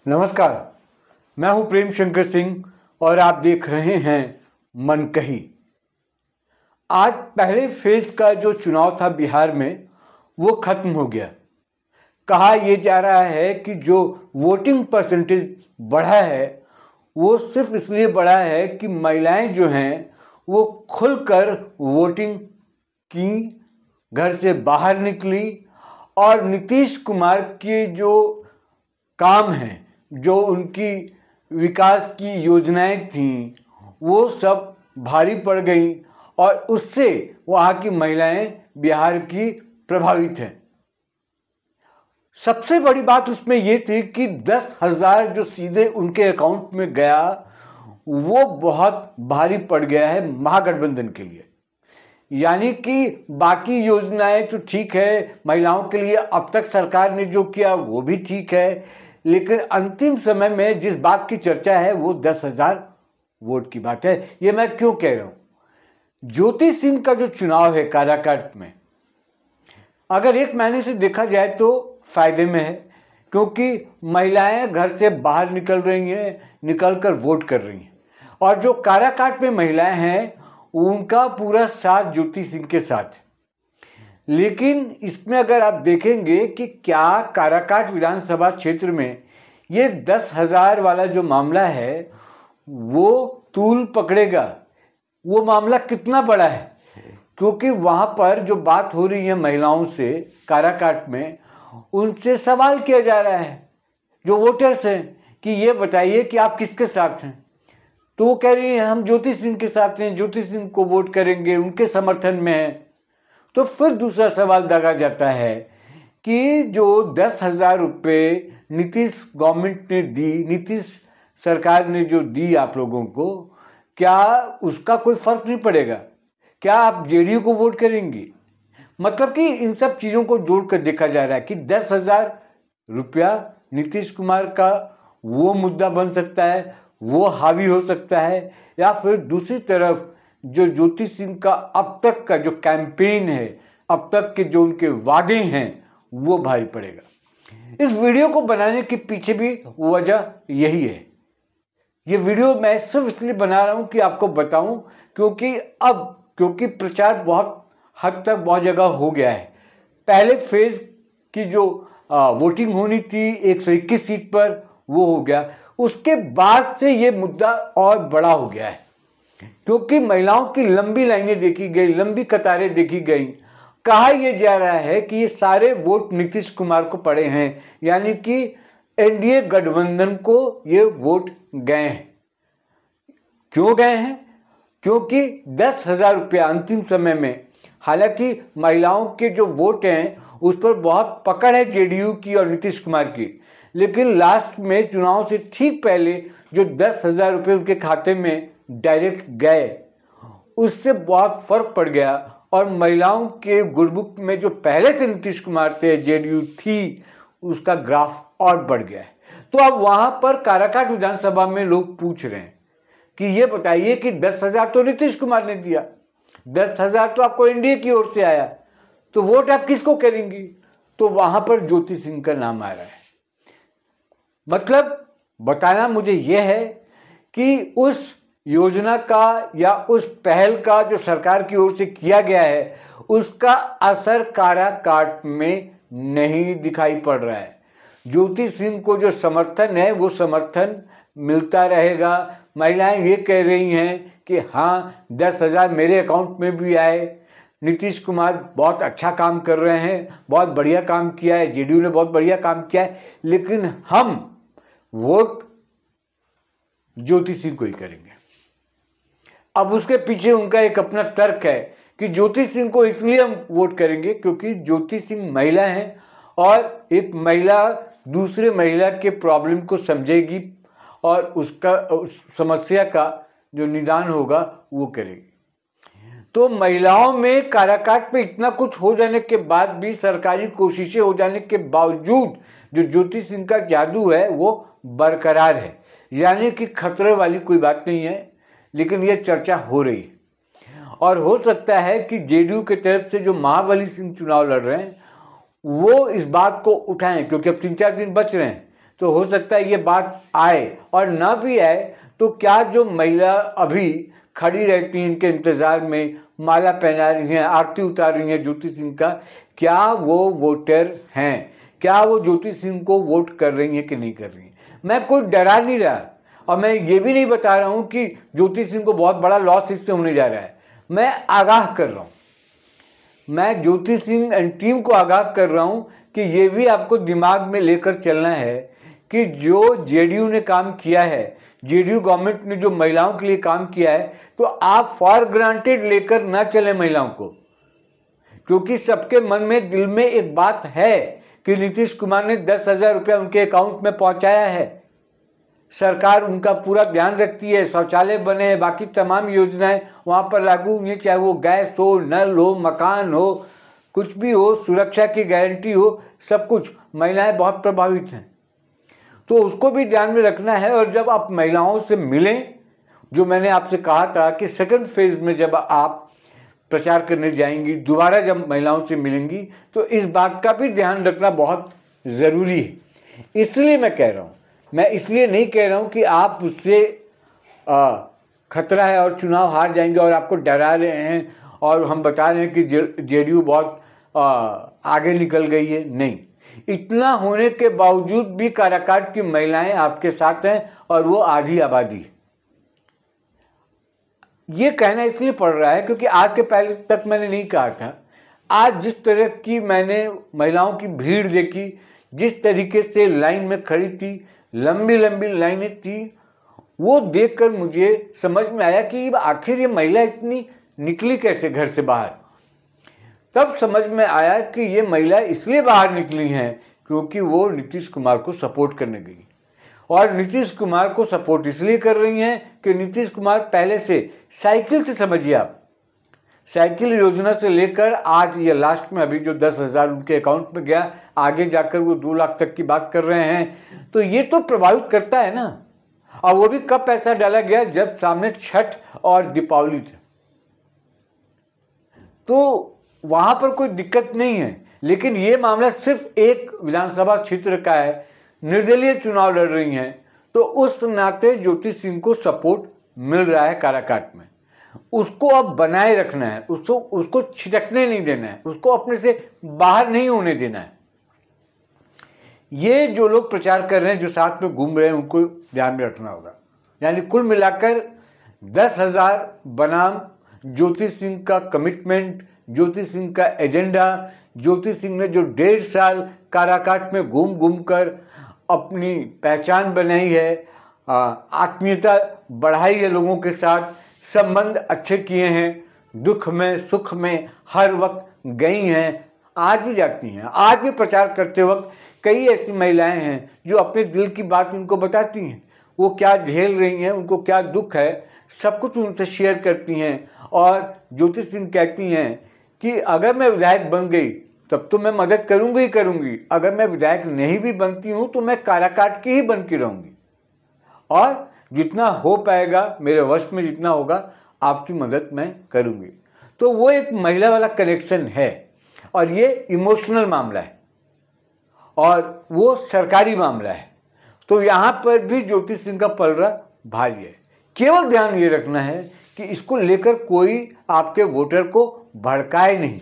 नमस्कार, मैं हूं प्रेम शंकर सिंह और आप देख रहे हैं मनकही। आज पहले फेज का जो चुनाव था बिहार में वो खत्म हो गया। कहा यह जा रहा है कि जो वोटिंग परसेंटेज बढ़ा है वो सिर्फ इसलिए बढ़ा है कि महिलाएं जो हैं वो खुलकर वोटिंग की, घर से बाहर निकली और नीतीश कुमार के जो काम हैं, जो उनकी विकास की योजनाएं थीं, वो सब भारी पड़ गई और उससे वहाँ की महिलाएं बिहार की प्रभावित हैं। सबसे बड़ी बात उसमें ये थी कि 10,000 जो सीधे उनके अकाउंट में गया वो बहुत भारी पड़ गया है महागठबंधन के लिए। यानी कि बाकी योजनाएं तो ठीक है, महिलाओं के लिए अब तक सरकार ने जो किया वो भी ठीक है, लेकिन अंतिम समय में जिस बात की चर्चा है वो 10,000 वोट की बात है। ये मैं क्यों कह रहा हूं? ज्योति सिंह का जो चुनाव है काराकाट में, अगर एक महीने से देखा जाए तो फायदे में है, क्योंकि महिलाएं घर से बाहर निकल रही हैं, निकलकर वोट कर रही हैं। और जो काराकाट में महिलाएं हैं उनका पूरा साथ ज्योति सिंह के साथ है। लेकिन इसमें अगर आप देखेंगे कि क्या काराकाट विधानसभा क्षेत्र में ये 10,000 वाला जो मामला है वो तूल पकड़ेगा? वो मामला कितना बड़ा है? क्योंकि वहाँ पर जो बात हो रही है महिलाओं से काराकाट में, उनसे सवाल किया जा रहा है जो वोटर्स हैं कि ये बताइए कि आप किसके साथ हैं। तो वो कह रही है हम ज्योति सिंह के साथ हैं, ज्योति सिंह को वोट करेंगे, उनके समर्थन में है। तो फिर दूसरा सवाल दागा जाता है कि जो 10,000 रुपये नीतीश गवर्नमेंट ने दी, नीतीश सरकार ने जो दी आप लोगों को, क्या उसका कोई फर्क नहीं पड़ेगा? क्या आप जेडीयू को वोट करेंगी? मतलब कि इन सब चीज़ों को जोड़कर देखा जा रहा है कि 10,000 रुपया नीतीश कुमार का वो मुद्दा बन सकता है, वो हावी हो सकता है, या फिर दूसरी तरफ जो ज्योति सिंह का अब तक का जो कैंपेन है, अब तक के जो उनके वादे हैं वो भारी पड़ेगा। इस वीडियो को बनाने के पीछे भी वजह यही है। ये वीडियो मैं सिर्फ इसलिए बना रहा हूँ कि आपको बताऊँ, क्योंकि प्रचार बहुत हद तक बहुत जगह हो गया है। पहले फेज की जो वोटिंग होनी थी 121 सीट पर वो हो गया, उसके बाद से ये मुद्दा और बड़ा हो गया है, क्योंकि महिलाओं की लंबी लाइनें देखी गई, लंबी कतारें देखी गई। कहा यह जा रहा है कि ये सारे वोट नीतीश कुमार को पड़े हैं, यानी कि एनडीए गठबंधन को ये वोट गए हैं। क्यों गए हैं? क्योंकि 10,000 रुपया अंतिम समय में, हालांकि महिलाओं के जो वोट हैं उस पर बहुत पकड़ है जेडीयू की और नीतीश कुमार की, लेकिन लास्ट में चुनाव से ठीक पहले जो 10,000 रुपये उनके खाते में डायरेक्ट गए, उससे बहुत फर्क पड़ गया और महिलाओं के गुडबुक में जो पहले से नीतीश कुमार थे, जेडीयू थी, उसका ग्राफ और बढ़ गया है। तो अब वहां पर काराकाट विधानसभा में लोग पूछ रहे हैं कि ये बताइए कि 10,000 तो नीतीश कुमार ने दिया, 10,000 तो आपको एनडीए की ओर से आया, तो वोट आप किसको करेंगी? तो वहां पर ज्योति सिंह का नाम आ रहा है। मतलब बताना मुझे यह है कि उस योजना का या उस पहल का जो सरकार की ओर से किया गया है उसका असर काराकाट में नहीं दिखाई पड़ रहा है। ज्योति सिंह को जो समर्थन है वो समर्थन मिलता रहेगा। महिलाएं ये कह रही हैं कि हाँ 10,000 मेरे अकाउंट में भी आए, नीतीश कुमार बहुत अच्छा काम कर रहे हैं, बहुत बढ़िया काम किया है, जेडीयू ने बहुत बढ़िया काम किया है, लेकिन हम वोट ज्योति सिंह को ही करेंगे। अब उसके पीछे उनका एक अपना तर्क है कि ज्योति सिंह को इसलिए हम वोट करेंगे क्योंकि ज्योति सिंह महिला हैं और एक महिला दूसरे महिला के प्रॉब्लम को समझेगी और उस समस्या का जो निदान होगा वो करेगी। तो महिलाओं में काराकाट में इतना कुछ हो जाने के बाद भी, सरकारी कोशिशें हो जाने के बावजूद, जो ज्योति सिंह का जादू है वो बरकरार है, यानी कि खतरे वाली कोई बात नहीं है। लेकिन ये चर्चा हो रही है और हो सकता है कि जेडीयू के तरफ से जो महाबली सिंह चुनाव लड़ रहे हैं वो इस बात को उठाएं, क्योंकि अब 3-4 दिन बच रहे हैं। तो हो सकता है ये बात आए, और ना भी आए तो क्या जो महिला अभी खड़ी रहती हैं इनके इंतज़ार में, माला पहना रही हैं, आरती उतार रही हैं ज्योति सिंह का, क्या वो वोटर हैं? क्या वो ज्योति सिंह को वोट कर रही हैं कि नहीं कर रही हैं? मैं कोई डरा नहीं रहा, और मैं ये भी नहीं बता रहा हूँ कि ज्योति सिंह को बहुत बड़ा लॉस इससे होने जा रहा है। मैं आगाह कर रहा हूँ, मैं ज्योति सिंह एंड टीम को आगाह कर रहा हूँ कि ये भी आपको दिमाग में लेकर चलना है कि जो जेडीयू ने काम किया है, जेडीयू गवर्नमेंट ने जो महिलाओं के लिए काम किया है, तो आप फॉर ग्रांटेड लेकर ना चलें महिलाओं को, क्योंकि सबके मन में दिल में एक बात है कि नीतीश कुमार ने 10,000 रुपया उनके अकाउंट में पहुंचाया है, सरकार उनका पूरा ध्यान रखती है, शौचालय बने, बाकी तमाम योजनाएं वहाँ पर लागू हुई, चाहे वो गैस हो, नल हो, मकान हो, कुछ भी हो, सुरक्षा की गारंटी हो, सब कुछ। महिलाएं बहुत प्रभावित हैं, तो उसको भी ध्यान में रखना है। और जब आप महिलाओं से मिलें, जो मैंने आपसे कहा था कि सेकंड फेज में जब आप प्रचार करने जाएंगी, दोबारा जब महिलाओं से मिलेंगी, तो इस बात का भी ध्यान रखना बहुत ज़रूरी है। इसलिए मैं कह रहा हूँ, मैं इसलिए नहीं कह रहा हूँ कि आप उससे खतरा है और चुनाव हार जाएंगे और आपको डरा रहे हैं और हम बता रहे हैं कि जेडीयू बहुत आगे निकल गई है। नहीं, इतना होने के बावजूद भी काराकाट की महिलाएं आपके साथ हैं और वो आधी आबादी है। ये कहना इसलिए पड़ रहा है क्योंकि आज के पहले तक मैंने नहीं कहा था। आज जिस तरह की मैंने महिलाओं की भीड़ देखी, जिस तरीके से लाइन में खड़ी थी, लंबी लंबी लाइनें थी, वो देखकर मुझे समझ में आया कि आखिर ये महिला इतनी निकली कैसे घर से बाहर। तब समझ में आया कि ये महिला इसलिए बाहर निकली हैं क्योंकि वो नीतीश कुमार को सपोर्ट करने गई, और नीतीश कुमार को सपोर्ट इसलिए कर रही हैं कि नीतीश कुमार पहले से साइकिल से, समझिए आप, साइकिल योजना से लेकर आज ये लास्ट में अभी जो 10,000 उनके अकाउंट में गया, आगे जाकर वो 2 लाख तक की बात कर रहे हैं, तो ये तो प्रभावित करता है ना। और वो भी कब पैसा डाला गया, जब सामने छठ और दीपावली थे, तो वहां पर कोई दिक्कत नहीं है। लेकिन ये मामला सिर्फ एक विधानसभा क्षेत्र का है, निर्दलीय चुनाव लड़ रही हैं, तो उस नाते ज्योति सिंह को सपोर्ट मिल रहा है काराकाट में, उसको अब बनाए रखना है, उसको छिटकने नहीं देना है, उसको अपने से बाहर नहीं होने देना है। ये जो लोग प्रचार कर रहे हैं, जो साथ में घूम रहे हैं, उनको ध्यान में रखना होगा। यानी कुल मिलाकर 10,000 बनाम ज्योति सिंह का कमिटमेंट, ज्योति सिंह का एजेंडा, ज्योति सिंह ने जो 1.5 साल काराकाट में घूम घूम कर अपनी पहचान बनाई है, आत्मीयता बढ़ाई है लोगों के साथ, संबंध अच्छे किए हैं, दुख में सुख में हर वक्त गई हैं, आज भी जाती हैं। आज भी प्रचार करते वक्त कई ऐसी महिलाएं हैं जो अपने दिल की बात उनको बताती हैं, वो क्या झेल रही हैं, उनको क्या दुख है, सब कुछ उनसे शेयर करती हैं। और ज्योति सिंह कहती हैं कि अगर मैं विधायक बन गई तब तो मैं मदद करूंगी ही करूंगी, अगर मैं विधायक नहीं भी बनती हूं तो मैं काराकाट की ही बन के रहूंगी, और जितना हो पाएगा मेरे वश में, जितना होगा आपकी मदद मैं करूंगी। तो वो एक महिला वाला कनेक्शन है, और ये इमोशनल मामला है और वो सरकारी मामला है। तो यहाँ पर भी ज्योति सिंह का पलड़ा भारी है। केवल ध्यान ये रखना है कि इसको लेकर कोई आपके वोटर को भड़काए नहीं,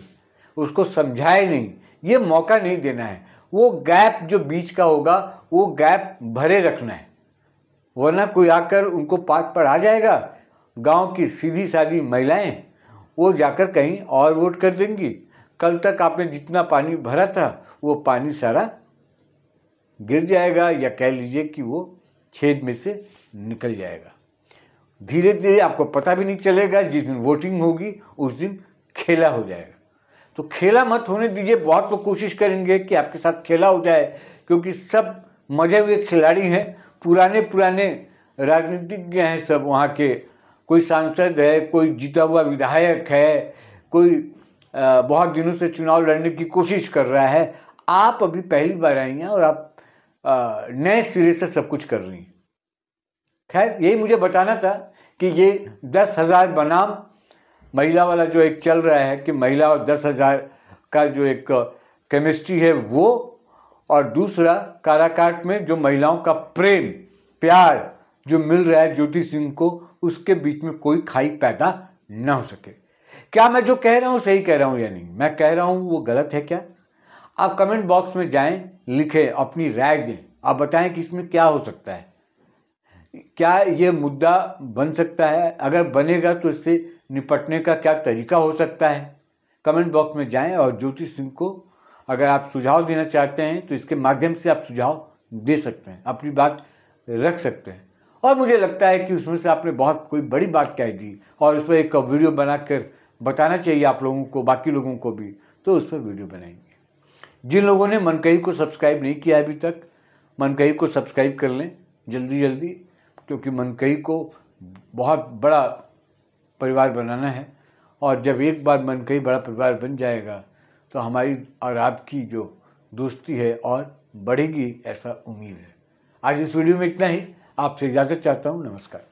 उसको समझाए नहीं, ये मौका नहीं देना है। वो गैप जो बीच का होगा वो गैप भरे रखना है, वरना कोई आकर उनको पाठ पढ़ा जाएगा। गांव की सीधी सादी महिलाएं वो जाकर कहीं और वोट कर देंगी। कल तक आपने जितना पानी भरा था वो पानी सारा गिर जाएगा, या कह लीजिए कि वो छेद में से निकल जाएगा। धीरे धीरे आपको पता भी नहीं चलेगा, जिस दिन वोटिंग होगी उस दिन खेला हो जाएगा। तो खेला मत होने दीजिए। बहुत लोग कोशिश करेंगे कि आपके साथ खेला हो जाए, क्योंकि सब मजे हुए खिलाड़ी हैं, पुराने राजनीतिज्ञ हैं सब वहाँ के। कोई सांसद है, कोई जीता हुआ विधायक है, कोई बहुत दिनों से चुनाव लड़ने की कोशिश कर रहा है। आप अभी पहली बार आई हैं और आप नए सिरे से सब कुछ कर रही हैं। खैर, यही मुझे बताना था कि ये 10,000 बनाम महिला वाला जो एक चल रहा है कि महिला और 10,000 का जो एक केमिस्ट्री है वो, और दूसरा काराकाट में जो महिलाओं का प्रेम प्यार जो मिल रहा है ज्योति सिंह को, उसके बीच में कोई खाई पैदा न हो सके। क्या मैं जो कह रहा हूँ सही कह रहा हूँ या नहीं, मैं कह रहा हूँ वो गलत है क्या? आप कमेंट बॉक्स में जाएं, लिखें, अपनी राय दें, आप बताएं कि इसमें क्या हो सकता है, क्या ये मुद्दा बन सकता है, अगर बनेगा तो इससे निपटने का क्या तरीका हो सकता है। कमेंट बॉक्स में जाएं और ज्योति सिंह को अगर आप सुझाव देना चाहते हैं तो इसके माध्यम से आप सुझाव दे सकते हैं, अपनी बात रख सकते हैं। और मुझे लगता है कि उसमें से आपने बहुत कोई बड़ी बात कह दी और उस पर एक वीडियो बनाकर बताना चाहिए आप लोगों को, बाकी लोगों को भी, तो उस पर वीडियो बनाएंगे। जिन लोगों ने मनकही को सब्सक्राइब नहीं किया अभी तक, मनकही को सब्सक्राइब कर लें जल्दी जल्दी, क्योंकि मनकही को बहुत बड़ा परिवार बनाना है और जब एक बार मनकही बड़ा परिवार बन जाएगा तो हमारी और आपकी जो दोस्ती है और बढ़ेगी, ऐसा उम्मीद है। आज इस वीडियो में इतना ही, आपसे इजाज़त चाहता हूँ। नमस्कार।